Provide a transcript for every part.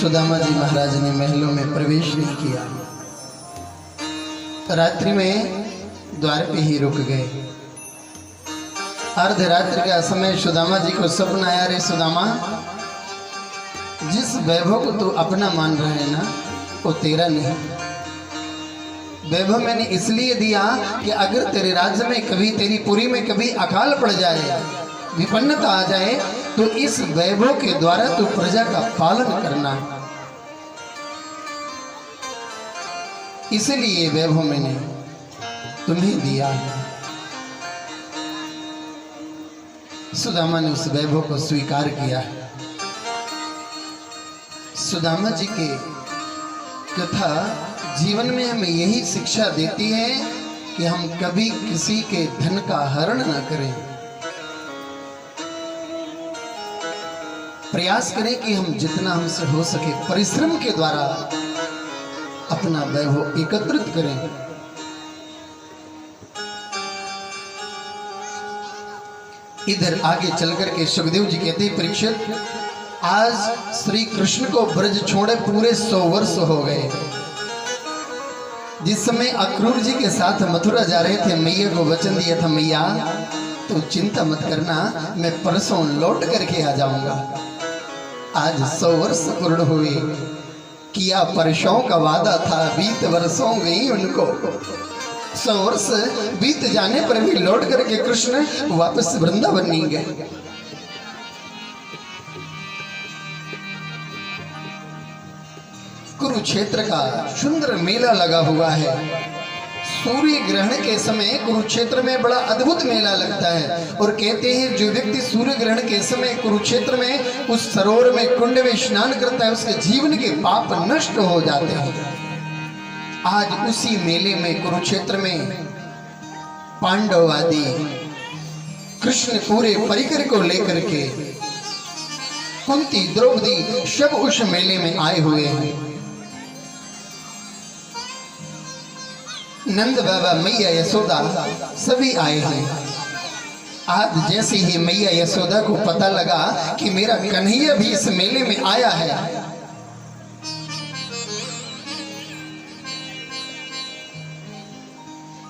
सुदामा जी महाराज ने महलों में प्रवेश नहीं किया। रात्रि में द्वार पे ही रुक गए। अर्धरात्रि का समय सुदामा जी को स्वप्न आया, रे सुदामा, जिस वैभव को तू अपना मान रहे है ना, वो तेरा नहीं। वैभव मैंने इसलिए दिया कि अगर तेरे राज्य में कभी, तेरी पुरी में कभी अकाल पड़ जाए, विपन्नता आ जाए, तो इस वैभव के द्वारा तू प्रजा का पालन करना। इसलिए वैभव मैंने तुम्हें दिया। सुदामा ने उस वैभव को स्वीकार किया। सुदामा जी के कथा जीवन में हमें यही शिक्षा देती है कि हम कभी किसी के धन का हरण न करें। प्रयास करें कि हम जितना हमसे हो सके परिश्रम के द्वारा अपना वैभव एकत्रित करें। इधर आगे चलकर के सुखदेव जी कहते हैं, परीक्षित, आज श्री कृष्ण को ब्रज छोड़े पूरे 100 वर्ष हो गए। जिस समय अक्रूर जी के साथ मथुरा जा रहे थे, मैया को वचन दिया था, मैया तो चिंता मत करना, मैं परसों लौट करके आ जाऊंगा। आज 100 वर्ष पूर्ण हुए, किया परसों का वादा था, 20 वर्षों गई उनको। 100 वर्ष बीत जाने पर भी लौट करके कृष्ण वापस वृंदावन नहीं गए। कुरुक्षेत्र का सुंदर मेला लगा हुआ है। सूर्य ग्रहण के समय कुरुक्षेत्र में बड़ा अद्भुत मेला लगता है। और कहते हैं जो व्यक्ति सूर्य ग्रहण के समय कुरुक्षेत्र में उस सरोवर में कुंड में स्नान करता है, उसके जीवन के पाप नष्ट हो जाते हैं। आज उसी मेले में कुरुक्षेत्र में पांडव आदि कृष्ण पूरे परिकर को लेकर के, कुंती, द्रौपदी सब उस मेले में आए हुए हैं। नंद बाबा, मैया यशोदा सभी आए हैं। आज जैसे ही मैया यशोदा को पता लगा कि मेरा कन्हैया भी इस मेले में आया है,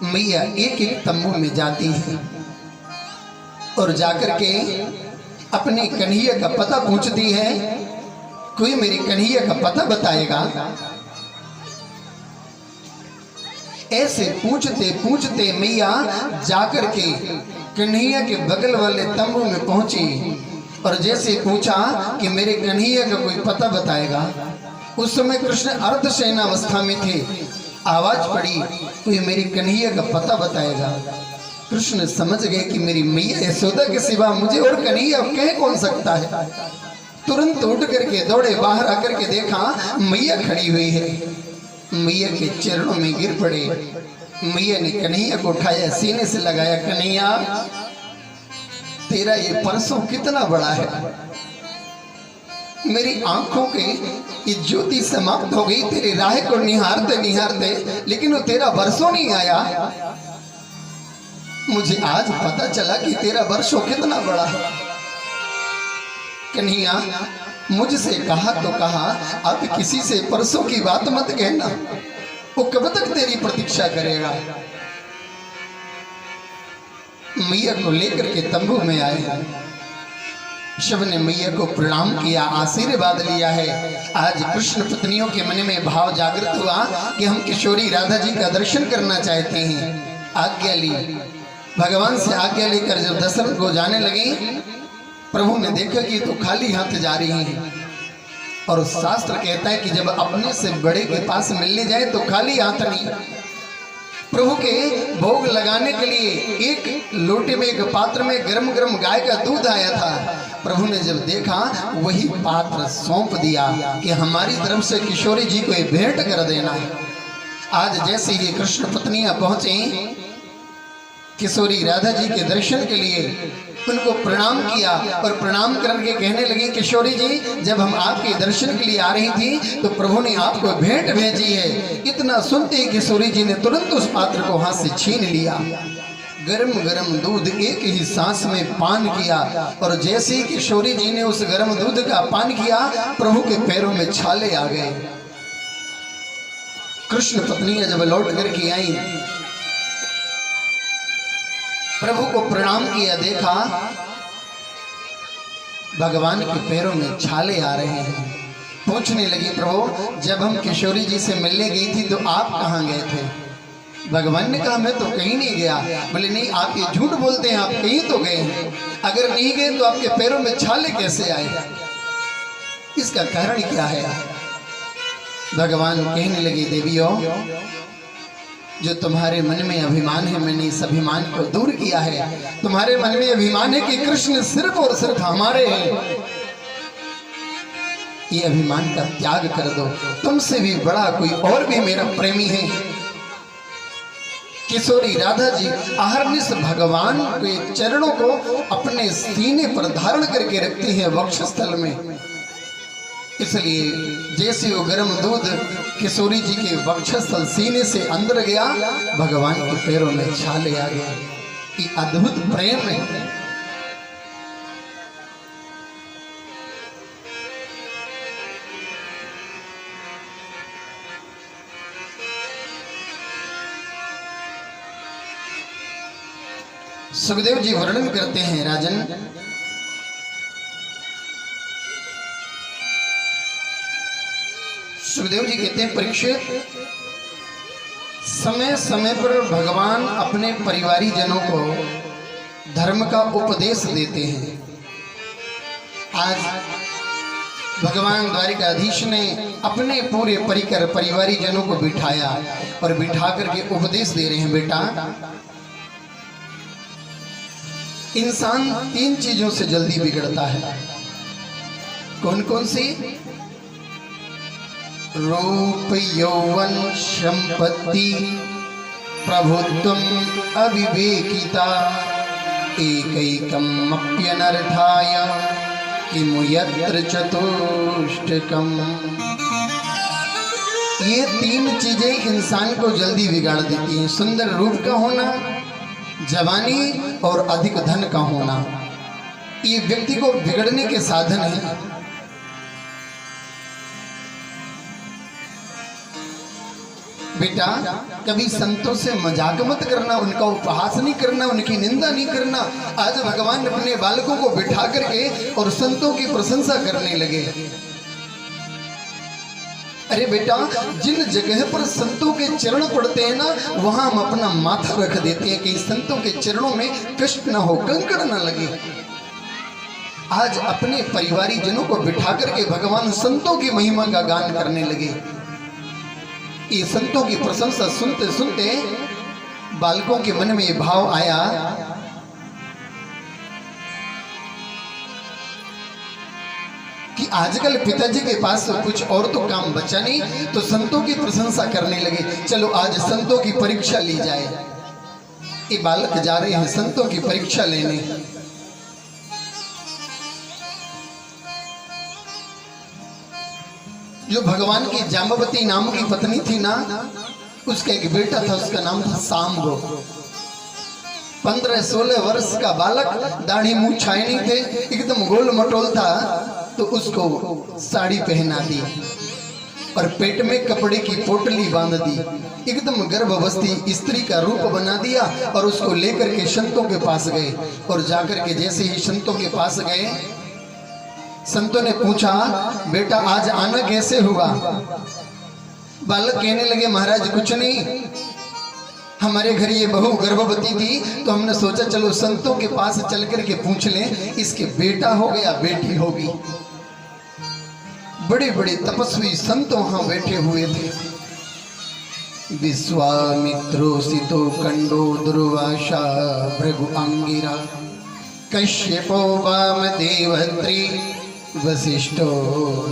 मैया एक एक तंबू में जाती है और जाकर के अपने कन्हैया का पता पूछती है। कोई मेरे कन्हैया का पता बताएगा? ऐसे पूछते पूछते मैया जाकर के कन्हैया के बगल वाले तंबू में पहुंची और जैसे पूछा कि मेरे कन्हैया का कोई पता बताएगा। उस समय कृष्ण अर्धशयनावस्था में थे। आवाज पड़ी, कोई मेरी कन्हैया का पता बताएगा। कृष्ण समझ गए कि मेरी मैया यशोदा के सिवा मुझे और कन्हैया कह कौन सकता है। तुरंत उठ करके दौड़े, बाहर आकर के देखा मैया खड़ी हुई है। मैया के चरणों में गिर पड़े। मैया ने कन्हैया को उठाया, सीने से लगाया, कन्हैया तेरा ये परसों कितना बड़ा है। मेरी आंखों के ये ज्योति समाप्त हो गई तेरी राह को निहारते निहारते, लेकिन वो तेरा बरसों नहीं आया। मुझे आज पता चला कि तेरा बरसों कितना बड़ा है। कन्हैया मुझसे कहा तो कहा, अब किसी से परसों की बात मत कहना, वो कब तक तेरी प्रतीक्षा करेगा। मैया को लेकर के तंबू में आए। शिव ने मैया को प्रणाम किया, आशीर्वाद लिया है। आज कृष्ण पत्नियों के मन में भाव जागृत हुआ कि हम किशोरी राधा जी का दर्शन करना चाहते हैं। आज्ञा ली, भगवान से आज्ञा लेकर जब दशरथ को जाने लगे, प्रभु ने देखा कि तो खाली हाथ जा रही है। और शास्त्र कहता है कि जब अपने से बड़े के पास मिलने जाए तो खाली हाथ नहीं। प्रभु के भोग लगाने के लिए एक लोटे में, एक पात्र में गरम गरम गाय का दूध आया था। प्रभु ने जब देखा वही पात्र सौंप दिया कि हमारी तरफ से किशोरी जी को भेंट कर देना। आज जैसे ये कृष्ण पत्नियां पहुंची किशोरी राधा जी के दर्शन के लिए, उनको प्रणाम किया और प्रणाम करके कहने लगी, किशोरी जी जब हम आपके दर्शन के लिए आ रही थी तो प्रभु ने आपको भेंट भेजी है। इतना सुनते ही किशोरी जी ने तुरंत उस पात्र को हाथ से छीन लिया, गरम गरम दूध एक ही सांस में पान किया। और जैसे ही किशोरी जी ने उस गरम दूध का पान किया, प्रभु के पैरों में छाले आ गए। कृष्ण पत्नियां जब लौट करके आई, प्रभु को प्रणाम किया, देखा भगवान के पैरों में छाले आ रहे हैं। पूछने लगी, प्रभु जब हम किशोरी जी से मिलने गई थी तो आप कहाँ गए थे? भगवान ने कहा, मैं तो कहीं नहीं गया। बोले नहीं, आप ये झूठ बोलते हैं, आप कहीं तो गए हैं। अगर नहीं गए तो आपके पैरों में छाले कैसे आए? इसका कारण क्या है? भगवान कहने लगे, देवियों जो तुम्हारे मन में अभिमान है, मैंने इस अभिमान को दूर किया है। तुम्हारे मन में अभिमान है कि कृष्ण सिर्फ और सिर्फ हमारे हैं, ये अभिमान का त्याग कर दो। तुमसे भी बड़ा कोई और भी मेरा प्रेमी है। किशोरी राधा जी अहर्निश भगवान के चरणों को अपने सीने पर धारण करके रखती है वक्षस्थल में। इसलिए जैसे वो गर्म दूध किशोरी जी के वक्षस्थल सीने से अंदर गया, भगवान के पैरों में छाले आ गए। ये अद्भुत प्रेम है। सुखदेव जी वर्णन करते हैं, राजन सुखदेव जी कहते हैं, परीक्षित समय समय पर भगवान अपने परिवारी जनों को धर्म का उपदेश देते हैं। आज भगवान द्वारिकाधीश ने अपने पूरे परिवारी जनों को बिठाया और बिठा करके उपदेश दे रहे हैं, बेटा इंसान 3 चीजों से जल्दी बिगड़ता है। कौन कौन सी? रूप यौवन संपत्ति प्रभुत्वम अविवेकिता एकैकम अप्यनर्थाय किमु यत्र चतुष्टकम। ये 3 चीजें इंसान को जल्दी बिगाड़ देती हैं। सुंदर रूप का होना, जवानी और अधिक धन का होना, ये व्यक्ति को बिगड़ने के साधन है। बेटा कभी संतों से मजाक मत करना, उनका उपहास नहीं करना, उनकी निंदा नहीं करना। आज भगवान अपने बालकों को बिठा करके और संतों की प्रशंसा करने लगे। अरे बेटा, जिन जगह पर संतों के चरण पड़ते हैं ना, वहां हम अपना माथा रख देते हैं कि संतों के चरणों में कष्ट न हो, कंकड़ न लगे। आज अपने परिवारी जनों को बिठा करके भगवान संतों की महिमा का गान करने लगे। ये संतों की प्रशंसा सुनते सुनते बालकों के मन में ये भाव आया कि आजकल पिताजी के पास कुछ और तो काम बचा नहीं, तो संतों की प्रशंसा करने लगे। चलो आज संतों की परीक्षा ली जाए। ये बालक जा रहे हैं संतों की परीक्षा लेने। जो भगवान की जाम्बवती नाम की पत्नी थी ना, उसका एक बेटा था, उसका नाम था सांबो। 15-16 वर्ष का बालक, दाढ़ी मुंह छाए नहीं थे, एकदम गोल मटोल था, तो उसको साड़ी पहना दी और पेट में कपड़े की पोटली बांध दी, एकदम गर्भवस्थी स्त्री का रूप बना दिया और उसको लेकर के संतों के पास गए। और जाकर के जैसे ही संतों के पास गए, संतों ने पूछा, बेटा आज आना कैसे हुआ? बालक कहने लगे, महाराज कुछ नहीं, हमारे घर ये बहू गर्भवती थी, तो हमने सोचा चलो संतों के पास चल करके पूछ लें, इसके बेटा हो गया बेटी होगी। बड़े बड़े तपस्वी संत वहां बैठे हुए थे। विश्वामित्रोऽसितो कंडो दुर्वासा भृगु अंगिरा कश्यपो वामदेवत्री वसिष्ठो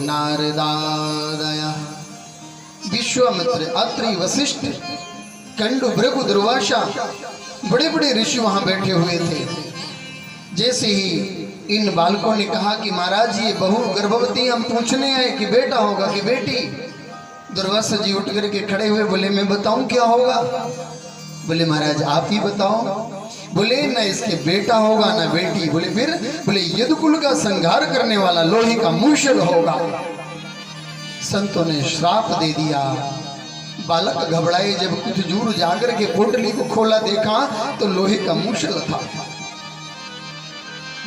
नारदादया। विश्वामित्र, अत्रि, वशिष्ठ, कंडु, भृगु, दुर्वासा बड़े बड़े ऋषि वहां बैठे हुए थे। जैसे ही इन बालकों ने कहा कि महाराज ये बहू गर्भवती, हम पूछने आए कि बेटा होगा कि बेटी। दुर्वासा जी उठ करके खड़े हुए, बोले मैं बताऊं क्या होगा? बोले महाराज आप ही बताओ। बोले ना इसके बेटा होगा ना बेटी। बोले फिर? बोले यदुकुल का संहार करने वाला लोहे का मूषल होगा। संतों ने श्राप दे दिया। बालक घबराए, जब कुछ दूर जाकर के पोटली को खोला देखा तो लोहे का मूषल था।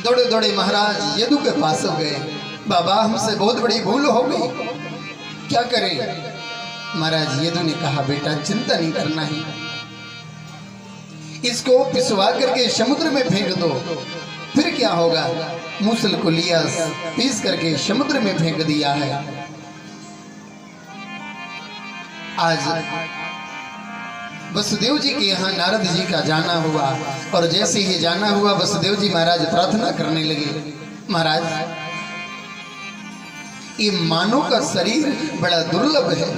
दौड़े दौड़े महाराज यदु के पास हो गए, बाबा हमसे बहुत बड़ी भूल हो गई, क्या करें? महाराज यदु ने कहा बेटा चिंता नहीं करना है, इसको पिसवा करके समुद्र में फेंक दो, फिर क्या होगा? मूसल को लिया, पीस करके समुद्र में फेंक दिया है। आज वसुदेव जी के यहाँ नारद जी का जाना हुआ, और जैसे ही जाना हुआ वसुदेव जी महाराज प्रार्थना करने लगे, महाराज ये मानव का शरीर बड़ा दुर्लभ है,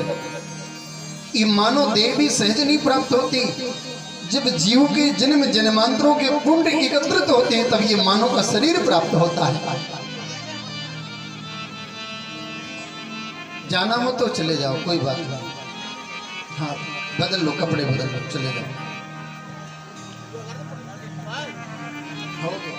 ये मानव देह भी सहज नहीं प्राप्त होती। जब जीव के जन्म जन्मांतरों के पुण्य एकत्रित होते हैं तब ये मानव का शरीर प्राप्त होता है। जाना हो तो चले जाओ, कोई बात नहीं, हाँ बदल लो, कपड़े बदल लो, चले जाओ। हो गया।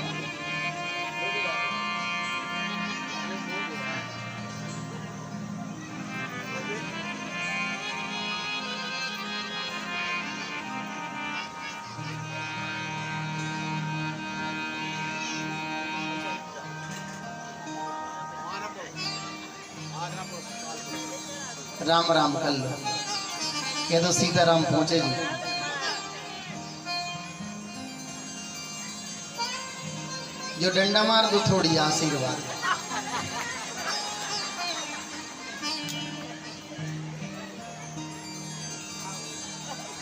राम राम कर लो, कह दो सीताराम पहुंचे जी। जो डंडा मार दो थोड़ी आशीर्वाद।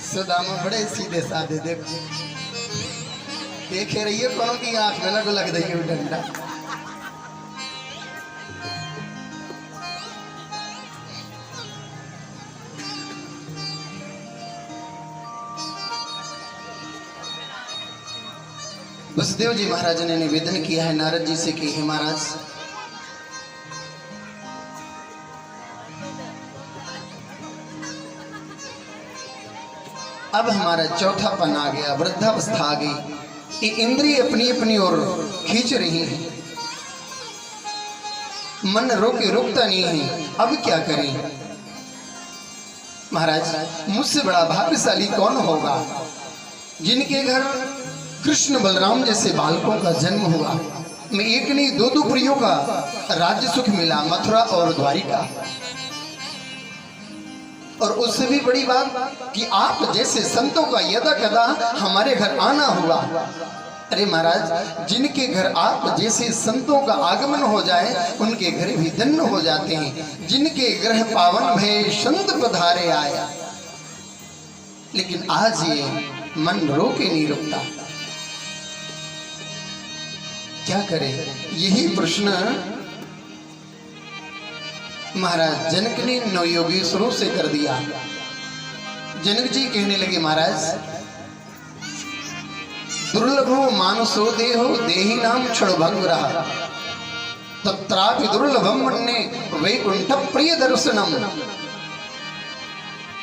सुदामा बड़े सीधे साधे, देखो देखे रहिए कौन की आंख में लगो लग रही है डंडा। वसुदेव जी महाराज ने निवेदन किया है नारद जी से कि हे महाराज, अब हमारा चौथापन आ गया, वृद्धावस्था आ गई, ये इंद्रिय अपनी अपनी ओर खींच रही है, मन रोके रुकता नहीं है, अब क्या करें? महाराज मुझसे बड़ा भाग्यशाली कौन होगा जिनके घर कृष्ण बलराम जैसे बालकों का जन्म हुआ। मैं एक नहीं दो दो प्रियों का राज्य सुख मिला, मथुरा और द्वारिका। और उससे भी बड़ी बात कि आप जैसे संतों का यदा कदा हमारे घर आना हुआ। अरे महाराज जिनके घर आप जैसे संतों का आगमन हो जाए उनके घर भी धन्य हो जाते हैं। जिनके ग्रह पावन भय संत पधारे आया, लेकिन आज ये मन रोके नहीं रुकता, क्या करें? यही प्रश्न महाराज जनक ने नवयोगेश्वरों से कर दिया। जनक जी कहने लगे महाराज दुर्लभो मानसो देहो देही नाम क्षण भंग रहा तत्रापि दुर्लभम मन्ने वैकुंठ प्रिय दर्शनम।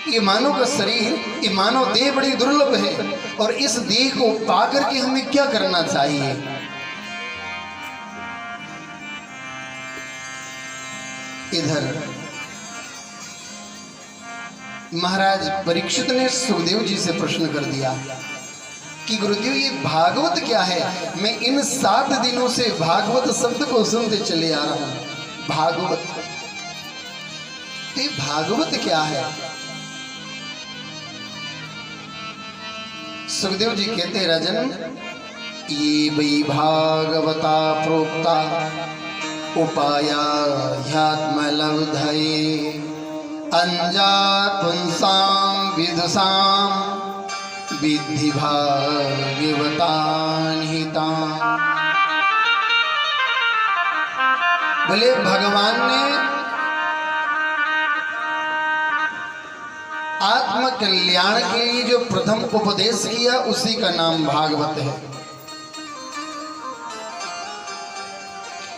ये मानव का शरीर, ये मानव देह बड़ी दुर्लभ है, और इस देह को पाकर के हमें क्या करना चाहिए? इधर महाराज परीक्षित ने सुखदेव जी से प्रश्न कर दिया कि गुरुदेव ये भागवत क्या है? मैं इन 7 दिनों से भागवत शब्द को सुनते चले आ रहा हूं। भागवत, ये भागवत क्या है? सुखदेव जी कहते राजन, ये वही भागवता प्रोक्ता उपाया ह्यात्मलब्धये अंजात पुंसां विदुषां विद्धि भाग्यवतान् हितान्। बोले भगवान ने आत्म कल्याण के लिए जो प्रथम उपदेश किया उसी का नाम भागवत है।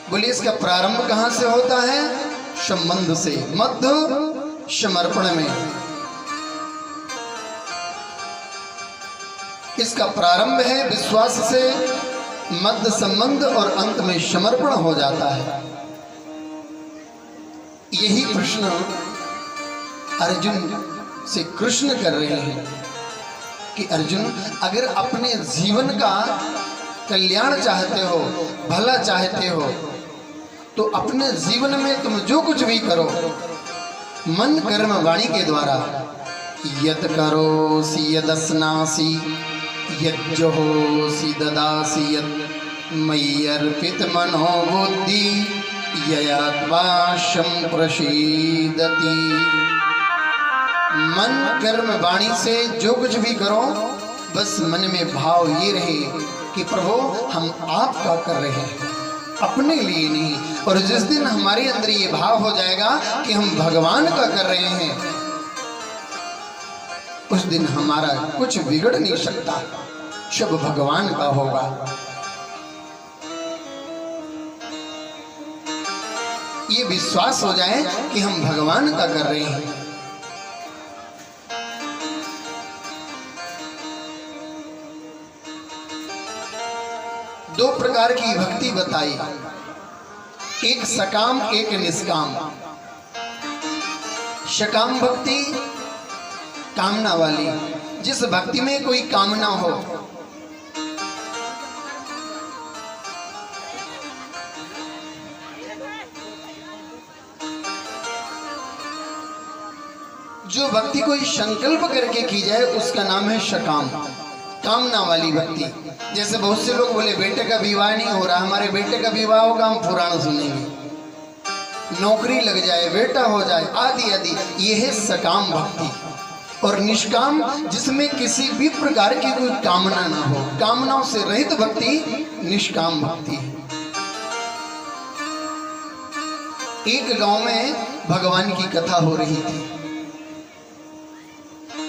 बोले इसका प्रारंभ कहां से होता है? संबंध से, मध्य समर्पण में। इसका प्रारंभ है विश्वास से, मध्य संबंध और अंत में समर्पण हो जाता है। यही प्रश्न अर्जुन से कृष्ण कर रहे हैं कि अर्जुन, अगर अपने जीवन का कल्याण चाहते हो, भला चाहते हो, तो अपने जीवन में तुम जो कुछ भी करो मन कर्म वाणी के द्वारा, यत करोसि यदस्नासि यज्जहोसि ददासि यत् मयि अर्पित मनो बुद्धि ययात्वाशं प्रसीदति। मन कर्म वाणी से जो कुछ भी करो, बस मन में भाव ये रहे कि प्रभु हम आपका कर रहे हैं, अपने लिए नहीं। और जिस दिन हमारे अंदर ये भाव हो जाएगा कि हम भगवान का कर रहे हैं, उस दिन हमारा कुछ बिगड़ नहीं सकता, सब भगवान का होगा। ये विश्वास हो जाए कि हम भगवान का कर रहे हैं। दो प्रकार की भक्ति बताई, एक सकाम एक निष्काम। सकाम भक्ति कामना वाली, जिस भक्ति में कोई कामना हो। जो भक्ति कोई संकल्प करके की जाए उसका नाम है सकाम, कामना वाली भक्ति। जैसे बहुत से लोग बोले बेटे का विवाह नहीं हो रहा, हमारे बेटे का विवाह होगा, हम पुराण सुनेंगे, नौकरी लग जाए, बेटा हो जाए, आदि आदि। ये है सकाम भक्ति। और निष्काम, जिसमें किसी भी प्रकार की कोई कामना ना हो, कामनाओं से रहित भक्ति निष्काम भक्ति है। एक गांव में भगवान की कथा हो रही थी।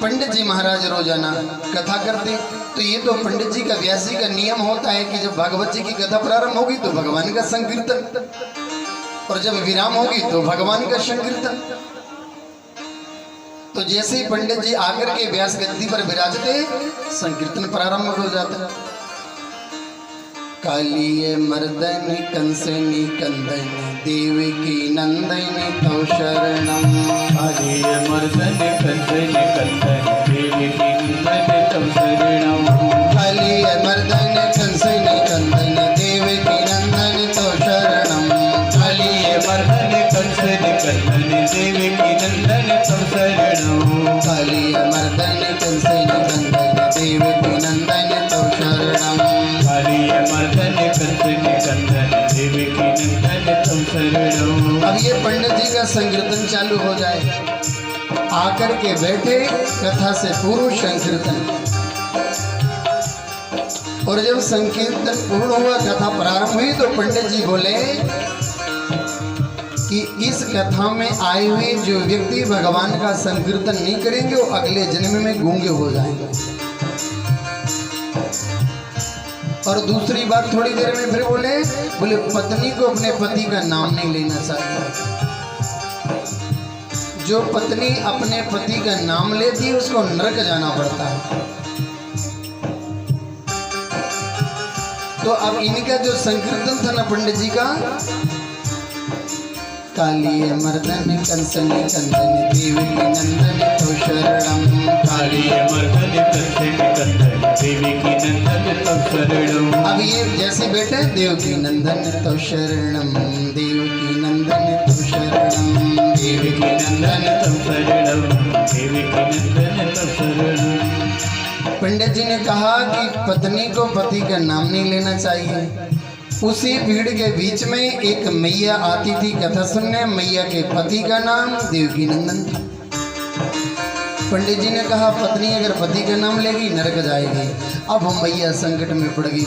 पंडित जी महाराज रोजाना कथा करते, तो ये तो पंडित जी का, व्यास जी का नियम होता है कि जब भागवत जी की कथा प्रारंभ होगी तो भगवान का संकीर्तन, और जब विराम होगी तो भगवान का संकीर्तन। तो जैसे ही पंडित जी आकर के व्यास गद्दी पर विराजते, संकीर्तन प्रारंभ हो जाता। कालिय मर्दन कंसनि कंदन देवकी नंदन तौ शरणम। कालिय मर्दन कंसनि कंदन देवकी नंदन तौ शरणम। कालिय मर्दन कंसनि कंदन देवकी नंदन तौ शरणम। कालिय मर्दन कंसनि कंदन देवकी नंदन तौ शरणम। कालिय मर्दन कंसनि कंदन देवकी नंदन तौ शरणम। कालिय मर्दन कंसनि कंदन देवकी नंदन तौ शरणम। अब ये पंडित जी का संकीर्तन चालू हो जाए, आकर के बैठे, कथा से पूर्व संकीर्तन। और जब संकीर्तन पूर्ण हुआ, कथा प्रारंभ हुई, तो पंडित जी बोले कि इस कथा में आए हुए जो व्यक्ति भगवान का संकीर्तन नहीं करेंगे वो अगले जन्म में गूंगे हो जाएंगे। और दूसरी बात थोड़ी देर में फिर बोले पत्नी को अपने पति का नाम नहीं लेना चाहिए। जो पत्नी अपने पति का नाम लेती है उसको नरक जाना पड़ता है। तो अब इनका जो संकीर्तन था ना पंडित जी का, कालिय मर्दन कंसनि कंदन देवकी नंदन तौ शरणम। कालिय मर्दन कंसनि कंदन देवकी नंदन तौ शरणम। अब ये जैसे बेटे देवकी नंदन तौ शरणम, देवकी नंदन तौ शरणम, देवकी नंदन तौ शरणम, देवकी नंदन तौ शरणम। पंडित जी ने कहा कि पत्नी को पति का नाम नहीं लेना चाहिए, उसी भीड़ के बीच में एक मैया आती थी कथा सुनने। मैया के पति का नाम देवकी नंदन था। पंडित जी ने कहा पत्नी अगर पति का नाम लेगी नरक जाएगी। अब मैया संकट में पड़ गई।